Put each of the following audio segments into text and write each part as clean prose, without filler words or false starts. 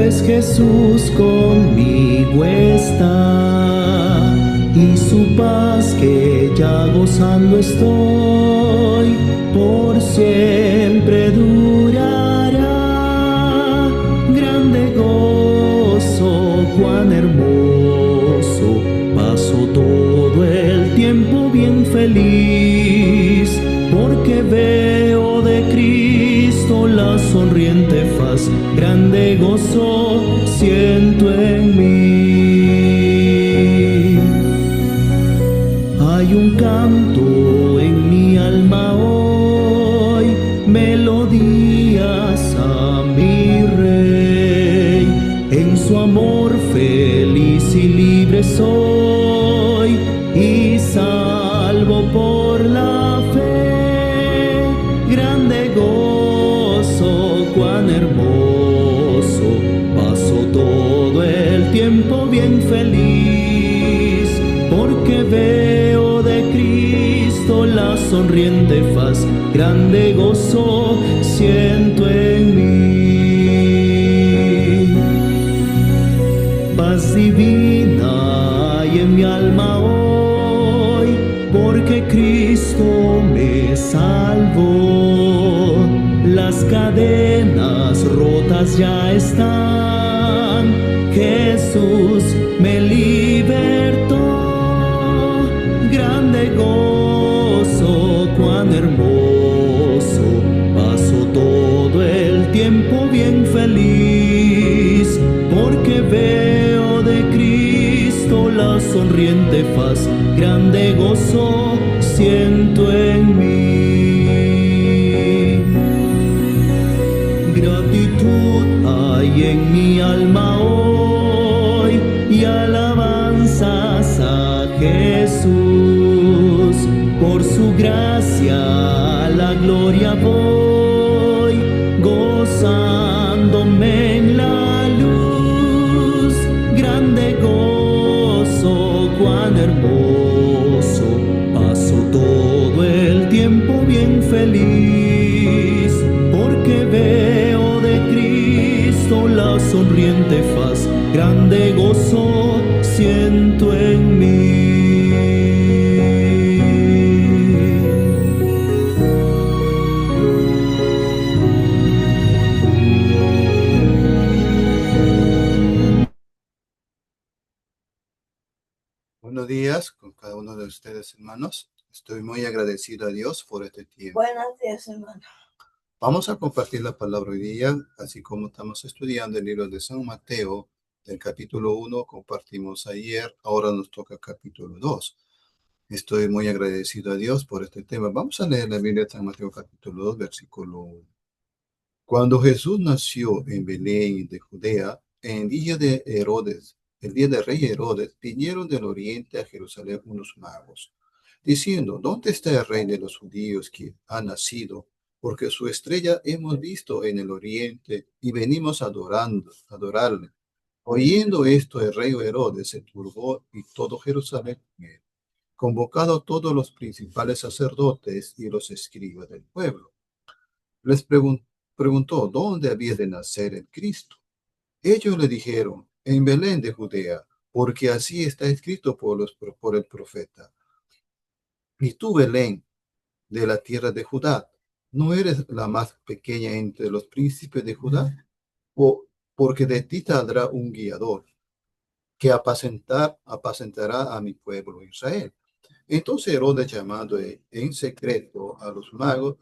pues Jesús conmigo está, y su paz que ya gozando estoy, por siempre durará. Grande gozo, cuán hermoso, paso todo el tiempo bien feliz, porque veo de Cristo la sonriente faz. Grande gozo siento en mí. Hay un canto en mi alma hoy, melodías a mi Rey. En su amor feliz y libre soy, y salvo por la fe. Grande gozo, cuán hermoso, paso todo el tiempo bien feliz, porque veo de Cristo la sonriente faz. Grande gozo siento en mí. Paz divina hay en mi alma hoy, porque Cristo me salvó. Las cadenas rotas ya están, Jesús me libertó. Grande gozo, cuán hermoso, paso todo el tiempo bien feliz, porque veo de Cristo la sonriente faz. Grande gozo siento en mí. Gratitud hay en mi alma hoy, y alabanzas a Jesús. Por su gracia a la gloria voy, gozándome en la luz. Grande gozo, cuán hermoso, paso todo el tiempo bien feliz, porque veo de Cristo la sonriente faz. Grande gozo siento en mí. Buenos días con cada uno de ustedes, hermanos. Estoy muy agradecido a Dios por este tiempo. Buenos días, hermano. Vamos a compartir la palabra hoy día, así como estamos estudiando el libro de San Mateo, del capítulo 1, compartimos ayer, ahora nos toca capítulo 2. Estoy muy agradecido a Dios por este tema. Vamos a leer la Biblia de San Mateo, capítulo 2, versículo 1. Cuando Jesús nació en Belén de Judea, en día de Herodes, el día del rey Herodes, vinieron del oriente a Jerusalén unos magos, diciendo: ¿Dónde está el rey de los judíos que ha nacido? Porque su estrella hemos visto en el oriente y venimos adorarle. Oyendo esto, el rey Herodes se turbó y todo Jerusalén con él. Convocado todos los principales sacerdotes y los escribas del pueblo, les preguntó dónde había de nacer el Cristo. Ellos le dijeron: en Belén de Judea, porque así está escrito por el profeta. Y tú, Belén, de la tierra de Judá, ¿no eres la más pequeña entre los príncipes de Judá? O porque de ti saldrá un guiador que apacentará a mi pueblo Israel. Entonces Herodes, llamando en secreto a los magos,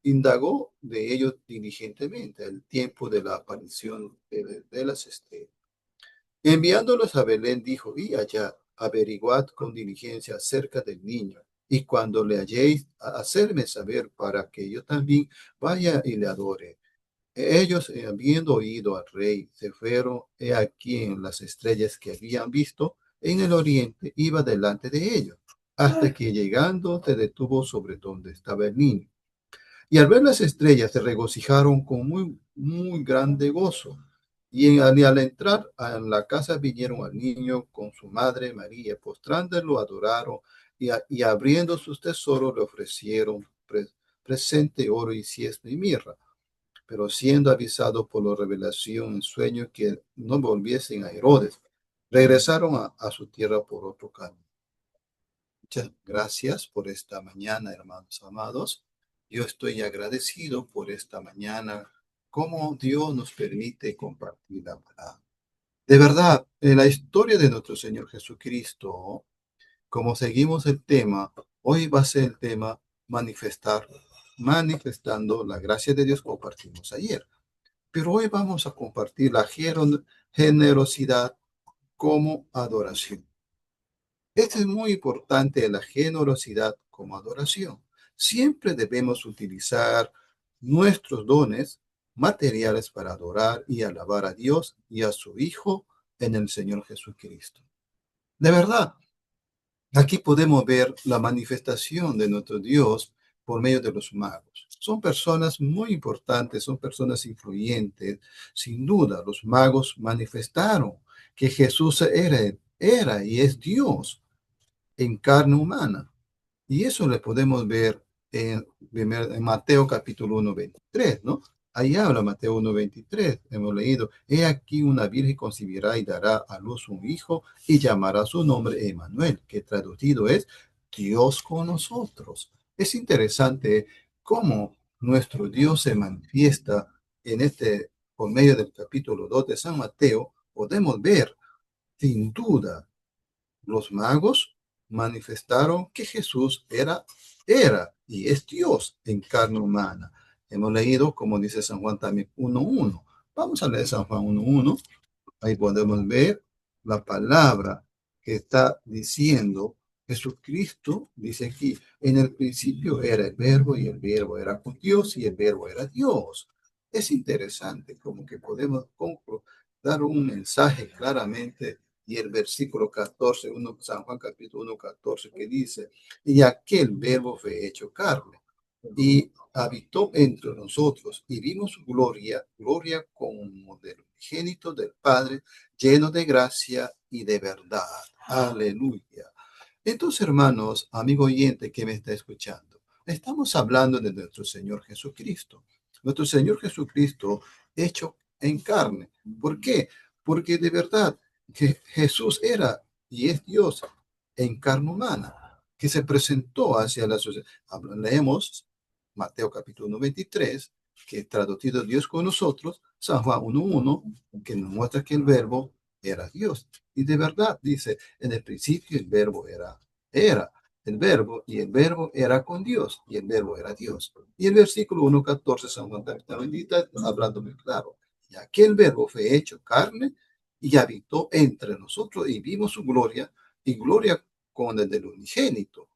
indagó de ellos diligentemente el tiempo de la aparición de las estrellas. Enviándolos a Belén, dijo: y allá averiguad con diligencia acerca del niño, y cuando le halléis, hacerme saber para que yo también vaya y le adore. Ellos, habiendo oído al rey, se fueron. He aquí en las estrellas que habían visto en el oriente, iba delante de ellos, hasta que llegando se detuvo sobre donde estaba el niño. Y al ver las estrellas se regocijaron con muy, muy grande gozo. Y al entrar a la casa vinieron al niño con su madre María, postrándolo adoraron, y abriendo sus tesoros le ofrecieron presente, oro, incienso y mirra. pero siendo avisados por la revelación en sueños que no volviesen a Herodes, regresaron a su tierra por otro camino. Muchas gracias por esta mañana, hermanos amados. Yo estoy agradecido por esta mañana, cómo Dios nos permite compartir la palabra. De verdad, en la historia de nuestro Señor Jesucristo, como seguimos el tema, hoy va a ser el tema manifestando la gracia de Dios, compartimos ayer. Pero hoy vamos a compartir la generosidad como adoración. Esto es muy importante, la generosidad como adoración. Siempre debemos utilizar nuestros dones materiales para adorar y alabar a Dios y a su Hijo en el Señor Jesucristo. De verdad, aquí podemos ver la manifestación de nuestro Dios por medio de los magos. Son personas muy importantes, son personas influyentes. Sin duda, los magos manifestaron que Jesús era y es Dios en carne humana. Y eso le podemos ver en Mateo capítulo 1:23, ¿no? Ahí habla Mateo 1:23, hemos leído, he aquí una virgen concebirá y dará a luz un hijo y llamará su nombre Emmanuel, que traducido es Dios con nosotros. Es interesante cómo nuestro Dios se manifiesta por medio del capítulo 2 de San Mateo, podemos ver sin duda los magos manifestaron que Jesús era y es Dios en carne humana. Hemos leído, como dice San Juan también, 1:1. Vamos a leer San Juan 1:1. Ahí podemos ver la palabra que está diciendo Jesucristo. Dice aquí, en el principio era el verbo y el verbo era con Dios y el verbo era Dios. Es interesante como que podemos dar un mensaje claramente y el versículo 14, San Juan capítulo 1:14, que dice, y aquel verbo fue hecho carne y habitó entre nosotros y vimos su gloria, gloria como del unigénito del Padre, lleno de gracia y de verdad. Aleluya. Entonces, hermanos, amigo oyente que me está escuchando, estamos hablando de nuestro Señor Jesucristo. Nuestro Señor Jesucristo hecho en carne. ¿Por qué? Porque de verdad que Jesús era y es Dios en carne humana, que se presentó hacia la sociedad. Leemos Mateo capítulo 23, que traducido Dios con nosotros, San Juan 1:1, que nos muestra que el verbo era Dios. Y de verdad dice, en el principio el verbo era el verbo, y el verbo era con Dios, y el verbo era Dios. Y el versículo 1:14, San Juan también está hablando muy claro. Y aquel verbo fue hecho carne y habitó entre nosotros y vimos su gloria, y gloria con el del unigénito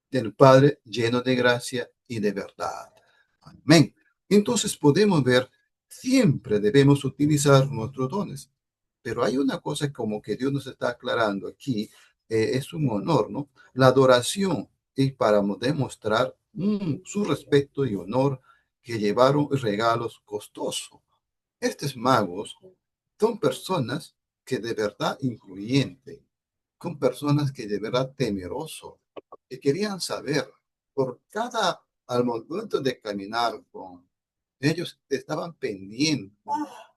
del Padre, lleno de gracia y de verdad. Amén. Entonces podemos ver, siempre debemos utilizar nuestros dones. Pero hay una cosa como que Dios nos está aclarando aquí, es un honor, ¿no? La adoración es para demostrar su respeto y honor, que llevaron regalos costosos. Estos magos son personas que de verdad influyentes, con personas que de verdad temerosos, que querían saber por al momento de caminar con ellos, estaban pendientes,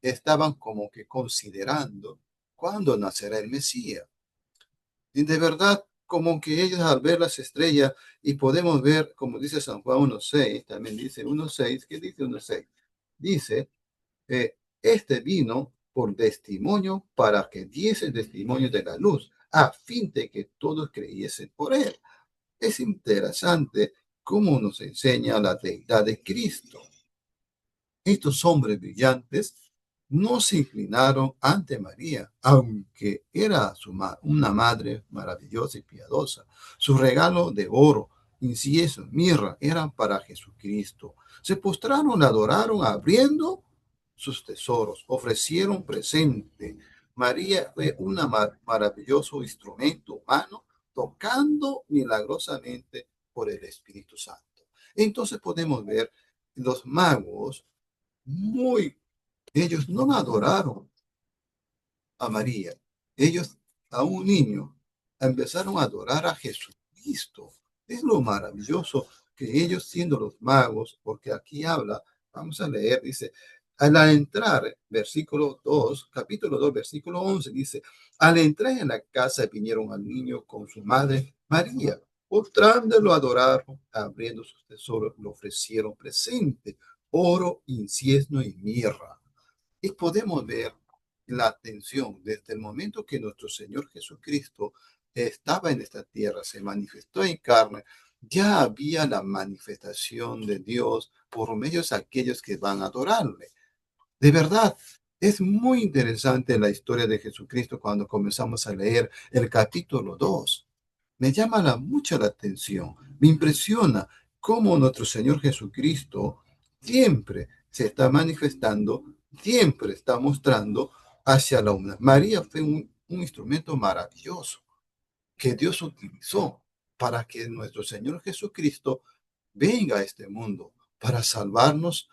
estaban como que considerando cuándo nacerá el Mesías. Y de verdad, como que ellos al ver las estrellas, y podemos ver, como dice San Juan 1:6, también dice 1:6, ¿qué dice 1:6? Dice, este vino por testimonio para que diese testimonio de la luz, a fin de que todos creyesen por él. Es interesante cómo nos enseña la deidad de Cristo. Estos hombres brillantes no se inclinaron ante María, aunque era una madre maravillosa y piadosa. Su regalo de oro, incienso, mirra eran para Jesucristo. Se postraron, adoraron, abriendo sus tesoros, ofrecieron presente. María fue un maravilloso instrumento humano, tocando milagrosamente por el Espíritu Santo. Entonces podemos ver los magos muy, ellos no adoraron a María, ellos a un niño empezaron a adorar a Jesucristo. Es lo maravilloso que ellos siendo los magos, porque aquí habla Vamos a leer, dice, al entrar, versículo 2, capítulo 2, versículo 11, dice, al entrar en la casa vinieron al niño con su madre María, postrándolo a adorar, abriendo sus tesoros, le ofrecieron presente, oro, incienso y mirra. Y podemos ver la atención desde el momento que nuestro Señor Jesucristo estaba en esta tierra, se manifestó en carne, ya había la manifestación de Dios por medio de aquellos que van a adorarle. De verdad, es muy interesante la historia de Jesucristo cuando comenzamos a leer el capítulo 2. Me llama mucho la atención, me impresiona cómo nuestro Señor Jesucristo siempre se está manifestando, siempre está mostrando hacia la humanidad. María fue un instrumento maravilloso que Dios utilizó para que nuestro Señor Jesucristo venga a este mundo para salvarnos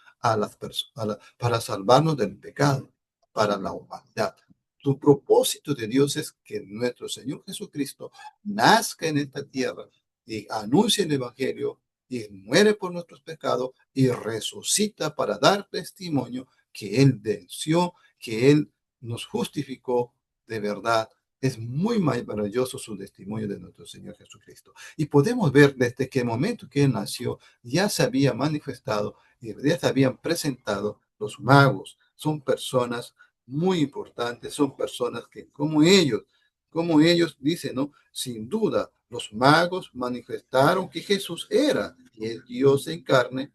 para salvarnos del pecado, para la humanidad. Tu propósito de Dios es que nuestro Señor Jesucristo nazca en esta tierra y anuncie el Evangelio y muere por nuestros pecados y resucita para dar testimonio que Él venció, que Él nos justificó de verdad. Es muy maravilloso su testimonio de nuestro Señor Jesucristo. Y podemos ver desde qué momento que Él nació, ya se había manifestado y ya se habían presentado los magos. Son personas muy importantes, son personas que como ellos dicen, ¿no? Sin duda, los magos manifestaron que Jesús era y es Dios en carne,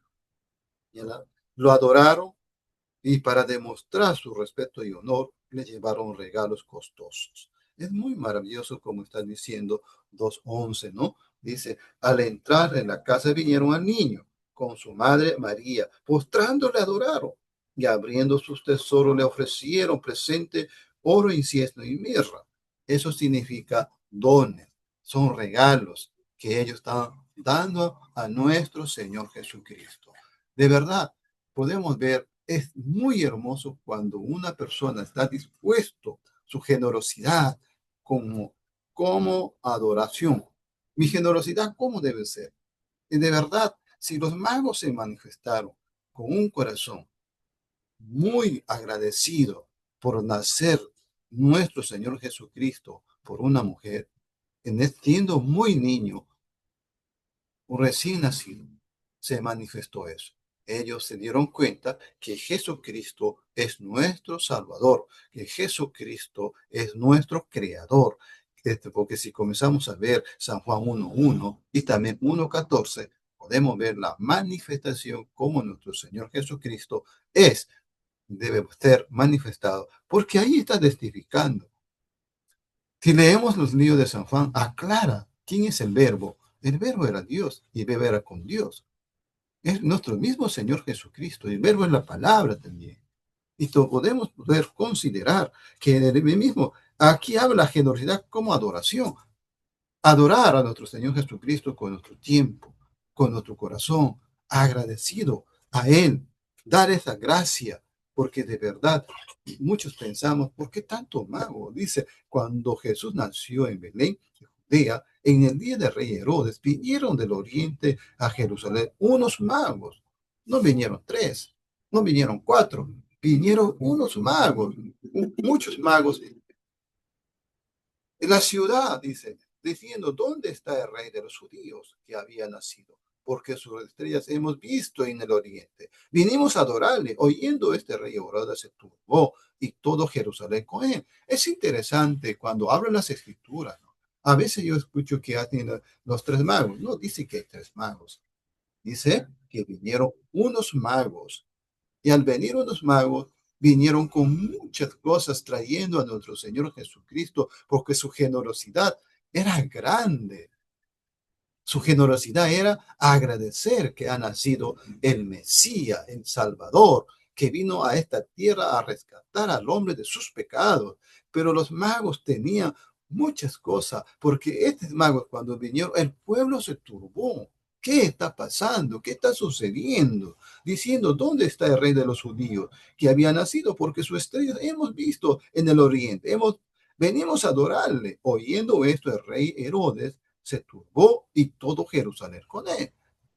¿ya? Lo adoraron y para demostrar su respeto y honor, le llevaron regalos costosos. Es muy maravilloso como está diciendo 2:11, ¿no? Dice, al entrar en la casa vinieron al niño con su madre María, postrándole adoraron y abriendo sus tesoros le ofrecieron presente oro, incienso y mirra. Eso significa dones, son regalos que ellos están dando a nuestro Señor Jesucristo. De verdad, podemos ver, es muy hermoso cuando una persona está dispuesto, su generosidad como adoración. Mi generosidad, ¿cómo debe ser? Y de verdad, si los magos se manifestaron con un corazón muy agradecido por nacer nuestro Señor Jesucristo por una mujer, siendo muy niño, recién nacido, se manifestó eso. Ellos se dieron cuenta que Jesucristo es nuestro Salvador, que Jesucristo es nuestro Creador. Porque si comenzamos a ver San Juan 1:1 y también 1:14, podemos ver la manifestación como nuestro Señor Jesucristo debe ser manifestado, porque ahí está testificando. Si leemos los libros de San Juan, aclara quién es el verbo. El verbo era Dios y el verbo era con Dios. Es nuestro mismo Señor Jesucristo. El verbo es la palabra también. Y podemos poder considerar que el mismo, aquí habla generosidad como adoración. Adorar a nuestro Señor Jesucristo con nuestro tiempo, con nuestro corazón, agradecido a Él, dar esa gracia, porque de verdad muchos pensamos, ¿por qué tanto mago? Dice, cuando Jesús nació en Belén, Judea, en el día de Rey Herodes, vinieron del oriente a Jerusalén unos magos. No vinieron tres, no vinieron cuatro, vinieron unos magos, muchos magos en la ciudad, dice, diciendo, ¿dónde está el rey de los judíos que había nacido? Porque sus estrellas hemos visto en el oriente. Vinimos a adorarle. Oyendo este rey Herodes se turbó y todo Jerusalén con él. Es interesante cuando hablan las escrituras, ¿no? A veces yo escucho que hacen los tres magos. No dice que hay tres magos. Dice que vinieron unos magos y al venir unos magos, vinieron con muchas cosas trayendo a nuestro Señor Jesucristo, porque su generosidad era grande. Su generosidad era agradecer que ha nacido el Mesías, el Salvador, que vino a esta tierra a rescatar al hombre de sus pecados. Pero los magos tenían muchas cosas, porque estos magos cuando vinieron, el pueblo se turbó. ¿Qué está pasando? ¿Qué está sucediendo? Diciendo, ¿dónde está el rey de los judíos que había nacido? Porque su estrella hemos visto en el oriente. Venimos a adorarle. Oyendo esto, el rey Herodes se turbó y todo Jerusalén con él.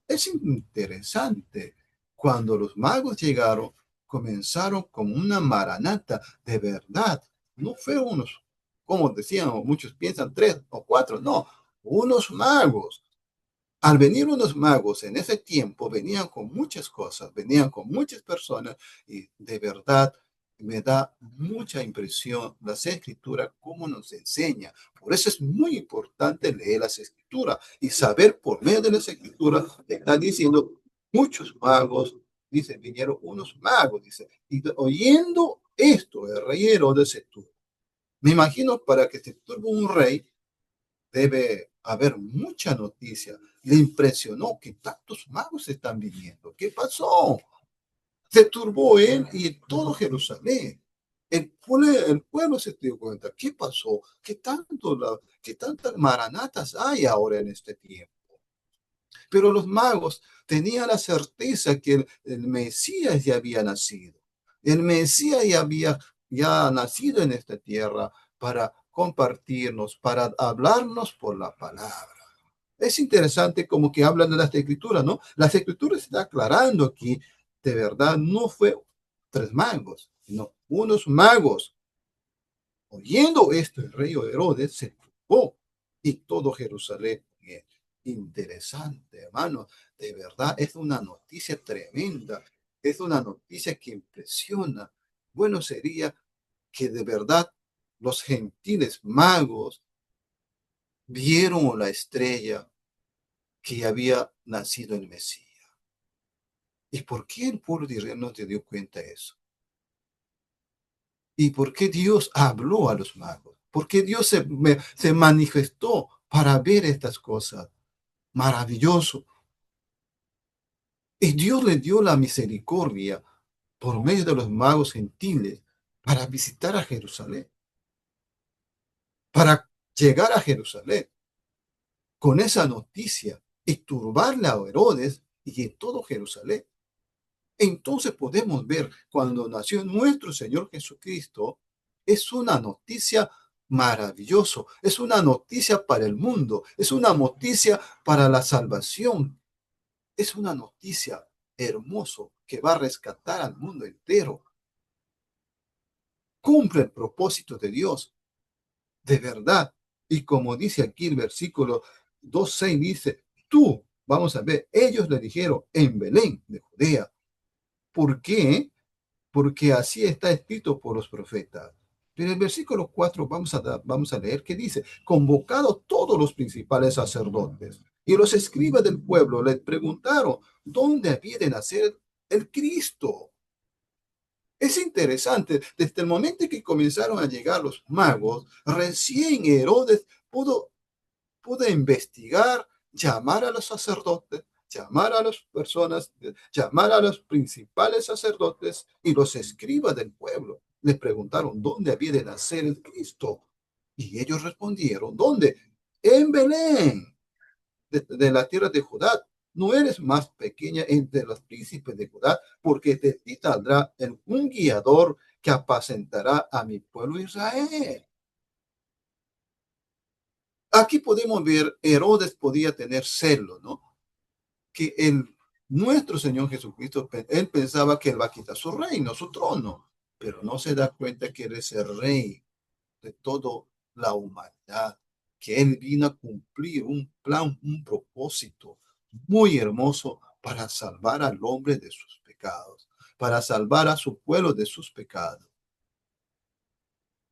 Es interesante Cuando los magos llegaron, comenzaron como una maranata de verdad. No fueron unos, como decían, o muchos piensan, tres o cuatro, no, unos magos. Al venir unos magos en ese tiempo, venían con muchas cosas, venían con muchas personas y de verdad me da mucha impresión las escrituras, cómo nos enseña. Por eso es muy importante leer las escrituras y saber por medio de las escrituras, está diciendo muchos magos, dice, vinieron unos magos, dice, y oyendo esto, el rey Herodes se tuvo. Me imagino para que se tuvo un rey, debe haber mucha noticia. Le impresionó que tantos magos están viniendo. ¿Qué pasó? Se turbó él y todo Jerusalén. El pueblo se dio cuenta. ¿Qué pasó? ¿Qué tantas maranatas hay ahora en este tiempo? Pero los magos tenían la certeza que el Mesías ya había nacido. El Mesías ya había ya nacido en esta tierra para compartirnos, para hablarnos por la palabra. Es interesante como que hablan de las escrituras, ¿no? Las escrituras está aclarando aquí, de verdad, no fue tres magos, sino unos magos. Oyendo esto, el rey Herodes se turbó y todo Jerusalén. Interesante, hermano. De verdad, es una noticia tremenda. Es una noticia que impresiona. Bueno sería que de verdad los gentiles magos vieron la estrella que había nacido el Mesías. ¿Y por qué el pueblo de Israel no se dio cuenta de eso? ¿Y por qué Dios habló a los magos? ¿Por qué Dios se manifestó para ver estas cosas? Maravilloso. Y Dios le dio la misericordia por medio de los magos gentiles para visitar a Jerusalén, para llegar a Jerusalén con esa noticia y turbarle a Herodes y en todo Jerusalén. Entonces podemos ver cuando nació nuestro Señor Jesucristo, es una noticia maravillosa, es una noticia para el mundo, es una noticia para la salvación, es una noticia hermoso que va a rescatar al mundo entero. Cumple el propósito de Dios, de verdad. Y como dice aquí el versículo 2:6 dice, tú, vamos a ver, ellos le dijeron en Belén de Judea. ¿Por qué? Porque así está escrito por los profetas. En el versículo 4 vamos a leer que dice, convocados todos los principales sacerdotes y los escribas del pueblo les preguntaron dónde había de nacer el Cristo. Es interesante, desde el momento en que comenzaron a llegar los magos, recién Herodes pudo investigar, llamar a los sacerdotes, llamar a las personas, llamar a los principales sacerdotes y los escribas del pueblo. Les preguntaron dónde había de nacer el Cristo. Y ellos respondieron, ¿dónde? En Belén, de la tierra de Judá. No eres más pequeña entre los príncipes de Judá, porque de ti saldrá un guiador que apacentará a mi pueblo Israel. Aquí podemos ver, Herodes podía tener celo, ¿no? Que nuestro Señor Jesucristo, él pensaba que él va a quitar su reino, su trono, pero no se da cuenta que él es el rey de toda la humanidad, que él vino a cumplir un plan, un propósito muy hermoso para salvar al hombre de sus pecados, para salvar a su pueblo de sus pecados.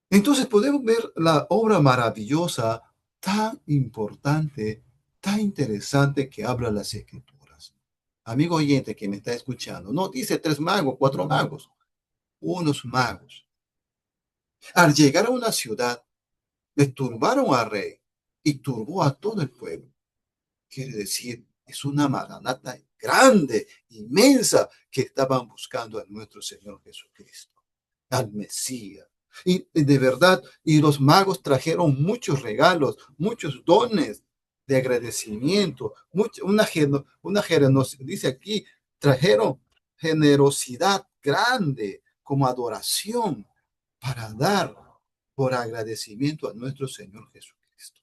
Entonces podemos ver la obra maravillosa, tan importante, tan interesante que habla las escrituras. Amigo oyente que me está escuchando, no dice tres magos, cuatro magos, unos magos. Al llegar a una ciudad, le turbaron al rey y turbó a todo el pueblo. Quiere decir, es una maranata grande, inmensa, que estaban buscando a nuestro Señor Jesucristo, al Mesías. Y de verdad, y los magos trajeron muchos regalos, muchos dones de agradecimiento, dice aquí, trajeron generosidad grande como adoración para dar por agradecimiento a nuestro Señor Jesucristo,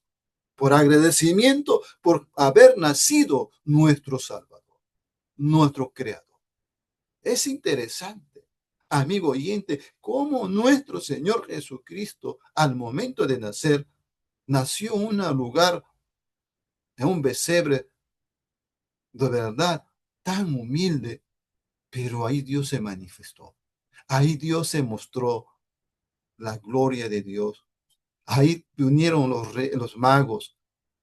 por agradecimiento por haber nacido nuestro Salvador, nuestro Creador. Es interesante, amigo oyente, cómo nuestro Señor Jesucristo, al momento de nacer, nació en un lugar, en un pesebre de verdad tan humilde, pero ahí Dios se manifestó. Ahí Dios se mostró la gloria de Dios. Ahí unieron los magos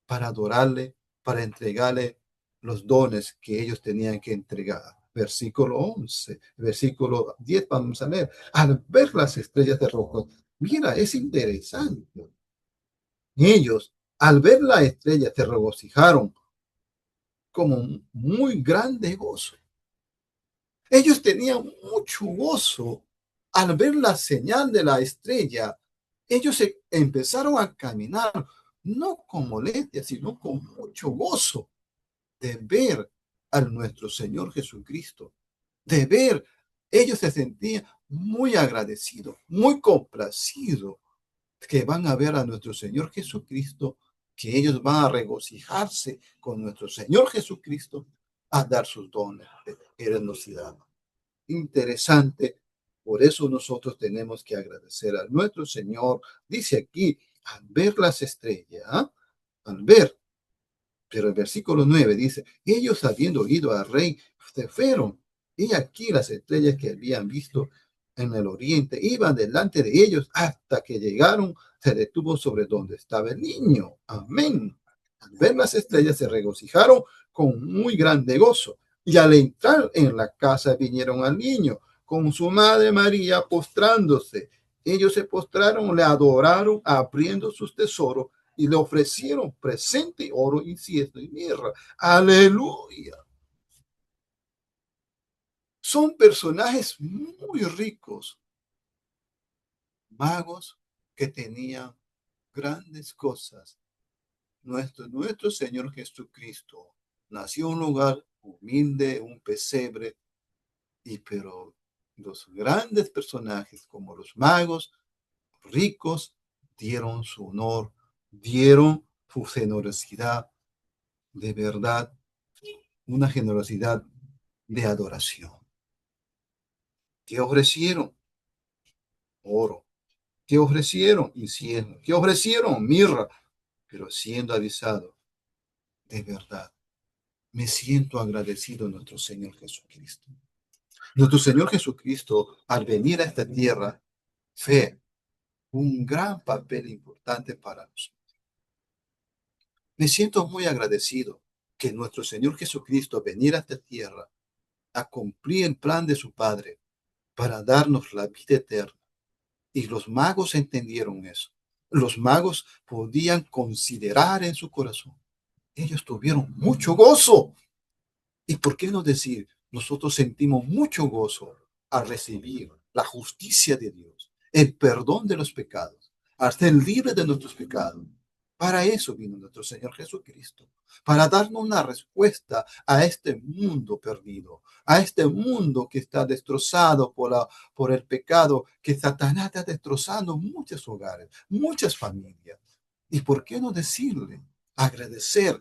para adorarle, para entregarle los dones que ellos tenían que entregar. Versículo 11, versículo 10, vamos a leer. Al ver las estrellas de rojo, mira, es interesante. Ellos, al ver la estrella, se regocijaron como muy grande gozo. Ellos tenían mucho gozo al ver la señal de la estrella. Ellos empezaron a caminar, no con molestia, sino con mucho gozo de ver a nuestro Señor Jesucristo, de ver. Ellos se sentían muy agradecidos, muy complacidos que van a ver a nuestro Señor Jesucristo, que ellos van a regocijarse con nuestro Señor Jesucristo a dar sus dones de generosidad. Interesante. Por eso nosotros tenemos que agradecer a nuestro Señor. Dice aquí, al ver las estrellas, ¿ah? Al ver, pero el versículo 9 dice, ellos habiendo ido al rey, se fueron. Y aquí las estrellas que habían visto en el oriente iban delante de ellos hasta que llegaron, se detuvo sobre donde estaba el niño. Amén. Al ver las estrellas se regocijaron con muy grande gozo. Y al entrar en la casa vinieron al niño con su madre María postrándose. Ellos se postraron, le adoraron, abriendo sus tesoros y le ofrecieron presente, oro, incienso y mirra. Aleluya. Son personajes muy ricos, magos que tenían grandes cosas. Nuestro Señor Jesucristo nació en un lugar humilde, un pesebre, pero los grandes personajes como los magos ricos dieron su honor, dieron su generosidad, de verdad, una generosidad de adoración. ¿Qué ofrecieron? Oro. ¿Qué ofrecieron? Incienso. ¿Qué ofrecieron? Mirra. Pero siendo avisado, de verdad, me siento agradecido a nuestro Señor Jesucristo. Nuestro Señor Jesucristo, al venir a esta tierra, fue un gran papel importante para nosotros. Me siento muy agradecido que nuestro Señor Jesucristo venir a esta tierra a cumplir el plan de su Padre para darnos la vida eterna. Y los magos entendieron eso. Los magos podían considerar en su corazón. Ellos tuvieron mucho gozo. ¿Y por qué no decir? Nosotros sentimos mucho gozo al recibir la justicia de Dios, el perdón de los pecados, al ser libre de nuestros pecados. Para eso vino nuestro Señor Jesucristo, para darnos una respuesta a este mundo perdido, a este mundo que está destrozado por el pecado, que Satanás está destrozando muchos hogares, muchas familias. ¿Y por qué no decirle, agradecer,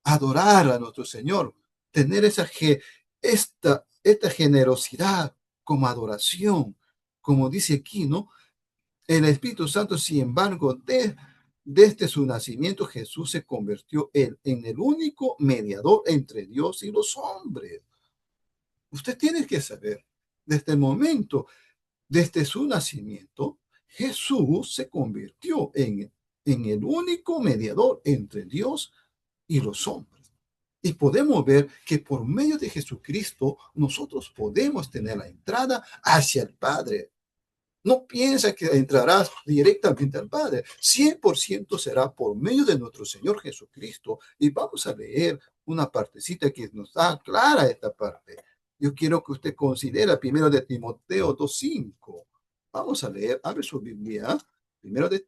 adorar a nuestro Señor, tener esta generosidad como adoración, como dice aquí, ¿no? El Espíritu Santo, sin embargo, desde su nacimiento, Jesús se convirtió en el único mediador entre Dios y los hombres. Usted tiene que saber, desde el momento, desde su nacimiento, Jesús se convirtió en el único mediador entre Dios y los hombres. Y podemos ver que por medio de Jesucristo nosotros podemos tener la entrada hacia el Padre. No piensa que entrarás directamente al Padre. 100% será por medio de nuestro Señor Jesucristo. Y vamos a leer una partecita que nos da clara esta parte. Yo quiero que usted considere primero de Timoteo 2:5. Vamos a leer, abre su Biblia. Primero de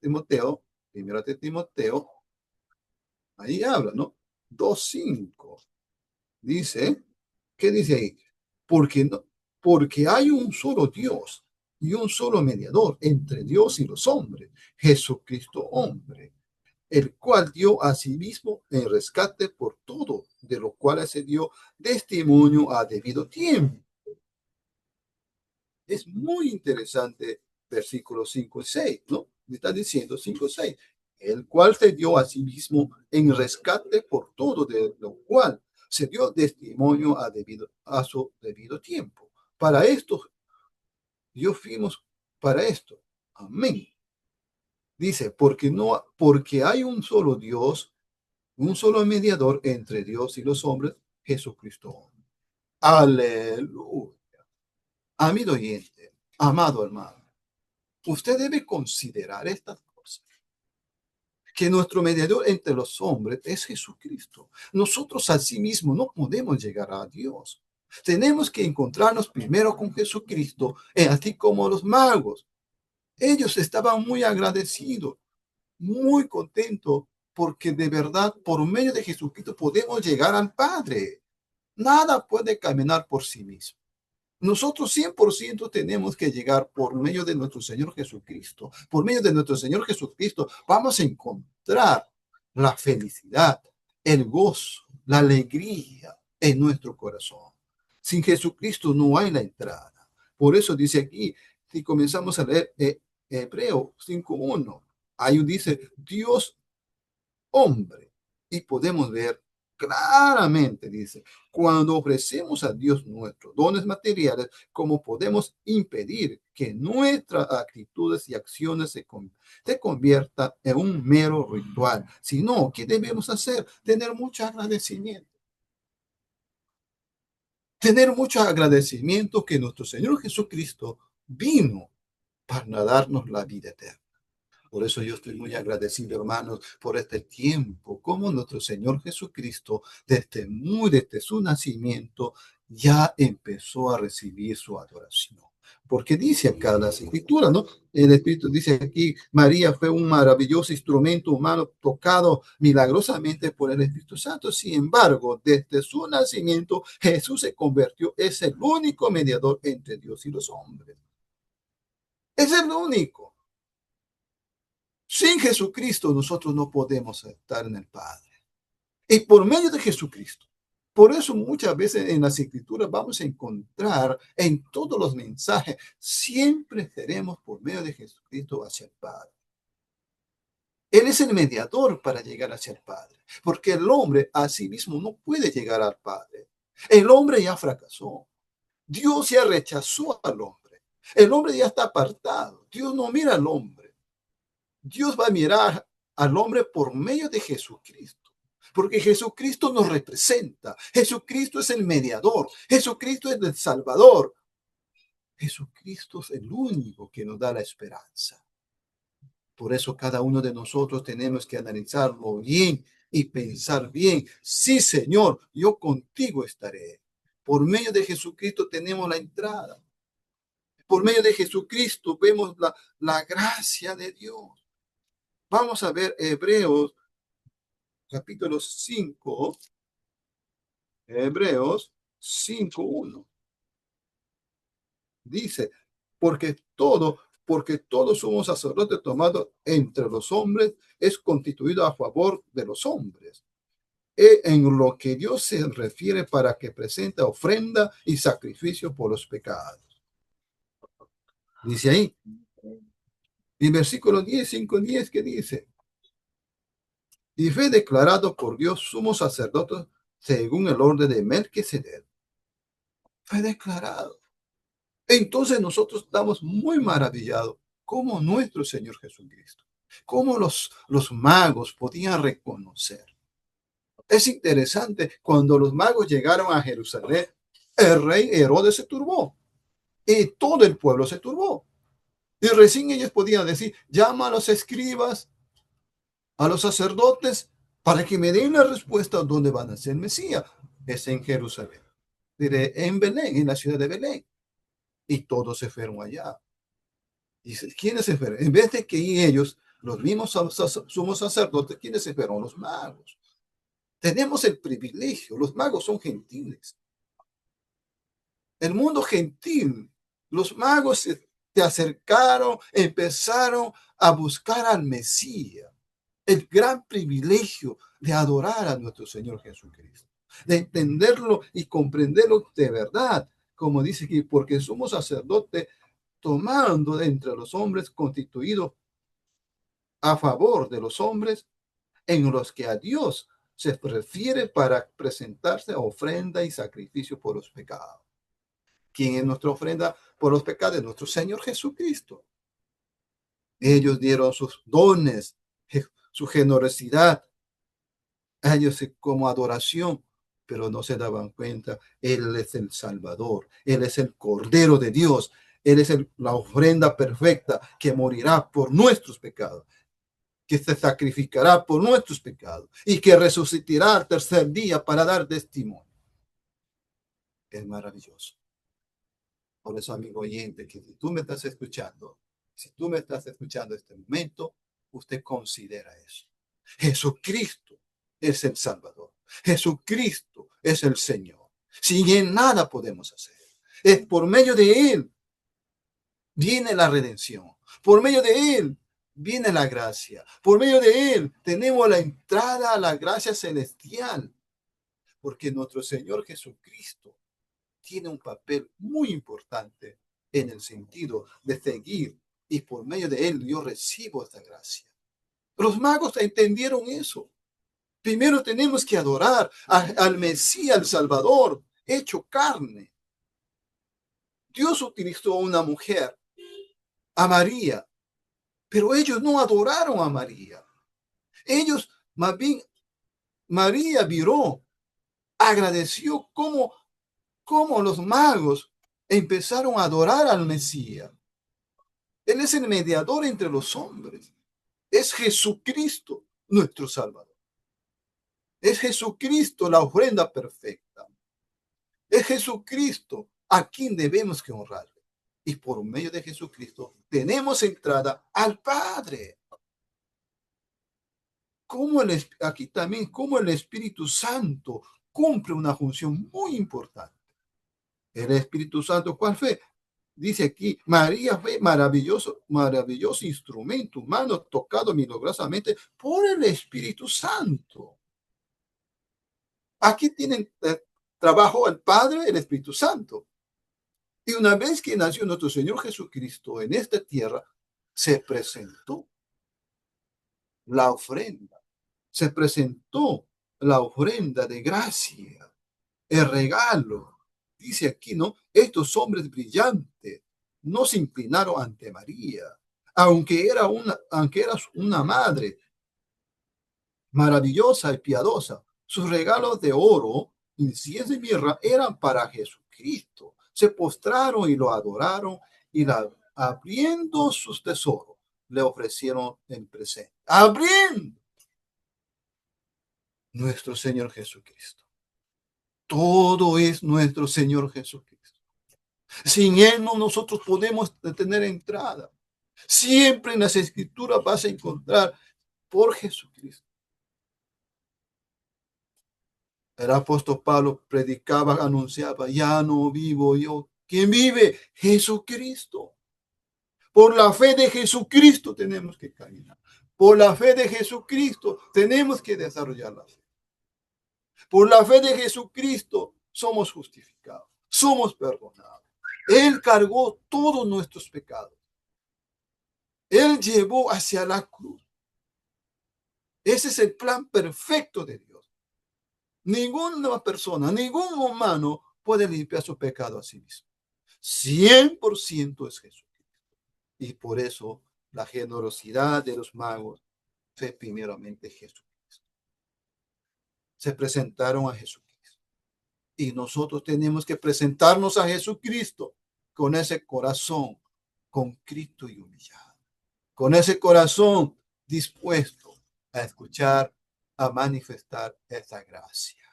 Timoteo, ahí habla, ¿no? 2:5. Dice, ¿qué dice ahí? Porque, no, porque hay un solo Dios y un solo mediador entre Dios y los hombres, Jesucristo hombre, el cual dio a sí mismo el rescate por todo, de lo cual se dio testimonio a debido tiempo. Es muy interesante versículos 5 y 6, ¿no? Está diciendo 5 y 6, el cual se dio a sí mismo en rescate por todo, de lo cual se dio testimonio a su debido tiempo. Para esto, Dios fuimos para esto. Amén. Dice, porque hay un solo Dios, un solo mediador entre Dios y los hombres, Jesucristo. Aleluya. Amigo oyente, amado hermano, usted debe considerar estas cosas, que nuestro mediador entre los hombres es Jesucristo. Nosotros a sí mismos no podemos llegar a Dios. Tenemos que encontrarnos primero con Jesucristo, así como los magos. Ellos estaban muy agradecidos, muy contentos, porque de verdad, por medio de Jesucristo podemos llegar al Padre. Nada puede caminar por sí mismo. Nosotros 100% tenemos que llegar por medio de nuestro Señor Jesucristo. Por medio de nuestro Señor Jesucristo vamos a encontrar la felicidad, el gozo, la alegría en nuestro corazón. Sin Jesucristo no hay la entrada. Por eso dice aquí, si comenzamos a leer Hebreo 5:1, ahí dice Dios hombre. Y podemos ver claramente, dice, cuando ofrecemos a Dios nuestros dones materiales, ¿cómo podemos impedir que nuestras actitudes y acciones se conviertan en un mero ritual? Sino, ¿qué debemos hacer? Tener mucho agradecimiento. Tener mucho agradecimiento que nuestro Señor Jesucristo vino para darnos la vida eterna. Por eso yo estoy muy agradecido, hermanos, por este tiempo, como nuestro Señor Jesucristo, desde su nacimiento, ya empezó a recibir su adoración. Porque dice acá las escrituras, ¿no? El Espíritu dice aquí, María fue un maravilloso instrumento humano tocado milagrosamente por el Espíritu Santo. Sin embargo, desde su nacimiento, Jesús se convirtió, es el único mediador entre Dios y los hombres. Es el único. Sin Jesucristo nosotros no podemos estar en el Padre. Y por medio de Jesucristo. Por eso muchas veces en las escrituras vamos a encontrar en todos los mensajes, siempre seremos por medio de Jesucristo hacia el Padre. Él es el mediador para llegar hacia el Padre, porque el hombre a sí mismo no puede llegar al Padre. El hombre ya fracasó. Dios ya rechazó al hombre. El hombre ya está apartado. Dios no mira al hombre. Dios va a mirar al hombre por medio de Jesucristo, porque Jesucristo nos representa. Jesucristo es el mediador. Jesucristo es el Salvador. Jesucristo es el único que nos da la esperanza. Por eso cada uno de nosotros tenemos que analizarlo bien y pensar bien. Sí, Señor, yo contigo estaré. Por medio de Jesucristo tenemos la entrada. Por medio de Jesucristo vemos la gracia de Dios. Vamos a ver Hebreos capítulo 5, Hebreos 5:1. Dice, porque todo sumo sacerdote tomado entre los hombres es constituido a favor de los hombres. En lo que Dios se refiere para que presente ofrenda y sacrificio por los pecados. Dice ahí, en versículo 10, 5:10, que dice, y fue declarado por Dios sumo sacerdote según el orden de Melquisedec. Fue declarado. Entonces nosotros estamos muy maravillados como nuestro Señor Jesucristo, cómo los magos podían reconocer. Es interesante, cuando los magos llegaron a Jerusalén, el rey Herodes se turbó y todo el pueblo se turbó. Y recién ellos podían decir, llama a los escribas, a los sacerdotes, para que me den la respuesta dónde van a ser Mesías. Es en Jerusalén. Diré, en Belén, en la ciudad de Belén. Y todos se fueron allá. Dice, ¿quiénes se fueron? En vez de que ellos, los mismos somos sacerdotes, ¿quiénes se fueron? Los magos. Tenemos el privilegio, los magos son gentiles. El mundo gentil, los magos se acercaron, empezaron a buscar al Mesías. El gran privilegio de adorar a nuestro Señor Jesucristo, de entenderlo y comprenderlo de verdad. como dice aquí, porque somos sacerdote tomando de entre los hombres constituidos a favor de los hombres en los que a Dios se refiere para presentarse ofrenda y sacrificio por los pecados. ¿Quién es nuestra ofrenda por los pecados? Nuestro Señor Jesucristo. Ellos dieron sus dones, su generosidad, ellos como adoración, pero no se daban cuenta. Él es el Salvador, Él es el Cordero de Dios, Él es la ofrenda perfecta que morirá por nuestros pecados, que se sacrificará por nuestros pecados y que resucitará al tercer día para dar testimonio. Es maravilloso. Por eso, amigo oyente, que si tú me estás escuchando, si tú me estás escuchando en este momento, usted considera eso. Jesucristo es el Salvador. Jesucristo es el Señor. Sin Él nada podemos hacer. Es por medio de Él viene la redención. Por medio de Él viene la gracia. Por medio de Él tenemos la entrada a la gracia celestial. Porque nuestro Señor Jesucristo tiene un papel muy importante en el sentido de seguir, y por medio de Él yo recibo esta gracia. Los magos entendieron eso. Primero tenemos que adorar al Mesías, al Salvador, hecho carne. Dios utilizó a una mujer, a María, pero ellos no adoraron a María. Ellos, más bien, María viró, agradeció cómo los magos empezaron a adorar al Mesías. Él es el mediador entre los hombres. Es Jesucristo, nuestro Salvador. Es Jesucristo la ofrenda perfecta. Es Jesucristo a quien debemos que honrar. Y por medio de Jesucristo tenemos entrada al Padre. Aquí también, como el Espíritu Santo cumple una función muy importante. El Espíritu Santo, ¿cuál fue? Dice aquí, María fue maravilloso instrumento humano tocado milagrosamente por el Espíritu Santo. Aquí tienen trabajo el Padre, el Espíritu Santo. Y una vez que nació nuestro Señor Jesucristo en esta tierra, se presentó la ofrenda. Se presentó la ofrenda de gracia, el regalo. Dice aquí, ¿no? Estos hombres brillantes no se inclinaron ante María, aunque era una madre maravillosa y piadosa. Sus regalos de oro, incienso y mirra eran para Jesucristo. Se postraron y lo adoraron y abriendo sus tesoros le ofrecieron el presente. Abriendo nuestro Señor Jesucristo. Todo es nuestro Señor Jesucristo. Sin Él no nosotros podemos tener entrada. Siempre en las Escrituras vas a encontrar por Jesucristo. El apóstol Pablo predicaba, anunciaba, ya no vivo yo. ¿Quién vive? Jesucristo. Por la fe de Jesucristo tenemos que caminar. Por la fe de Jesucristo tenemos que desarrollar la fe. Por la fe de Jesucristo somos justificados, somos perdonados. Él cargó todos nuestros pecados. Él llevó hacia la cruz. Ese es el plan perfecto de Dios. Ninguna persona, ningún humano puede limpiar su pecado a sí mismo. 100% es Jesucristo. Y por eso la generosidad de los magos fue primeramente Jesucristo. Se presentaron a Jesucristo. Y nosotros tenemos que presentarnos a Jesucristo con ese corazón contrito y humillado. Con ese corazón dispuesto a escuchar, a manifestar esa gracia.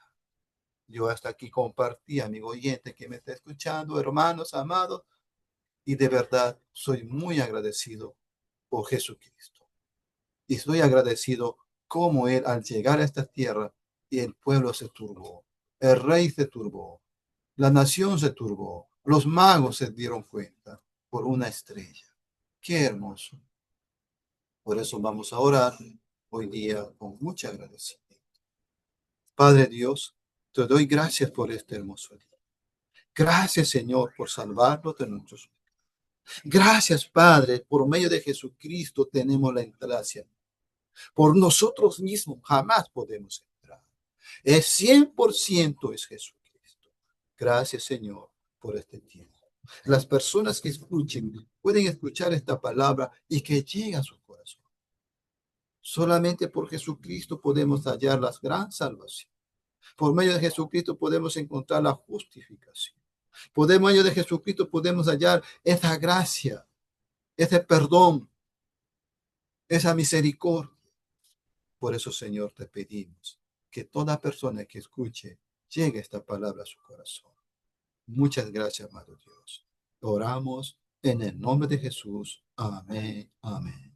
Yo hasta aquí compartí, amigo oyente que me está escuchando, hermanos amados, y de verdad soy muy agradecido por Jesucristo. Y estoy agradecido como Él al llegar a esta tierra y el pueblo se turbó, el rey se turbó, la nación se turbó, los magos se dieron cuenta por una estrella. Qué hermoso. Por eso vamos a orar hoy día con mucha agradecimiento. Padre Dios, te doy gracias por este hermoso día. Gracias, Señor, por salvarnos de nuestros. Gracias, Padre, por medio de Jesucristo tenemos la gracia. Por nosotros mismos jamás podemos entrar. Es 100% es Jesucristo. Gracias, Señor, por este tiempo. Las personas que escuchen pueden escuchar esta palabra y que llegue a su corazón. Solamente por Jesucristo podemos hallar la gran salvación. Por medio de Jesucristo podemos encontrar la justificación. Por medio de Jesucristo podemos hallar esa gracia, ese perdón, esa misericordia. Por eso, Señor, te pedimos que toda persona que escuche llegue esta palabra a su corazón. Muchas gracias, amado Dios. Oramos en el nombre de Jesús. Amén. Amén.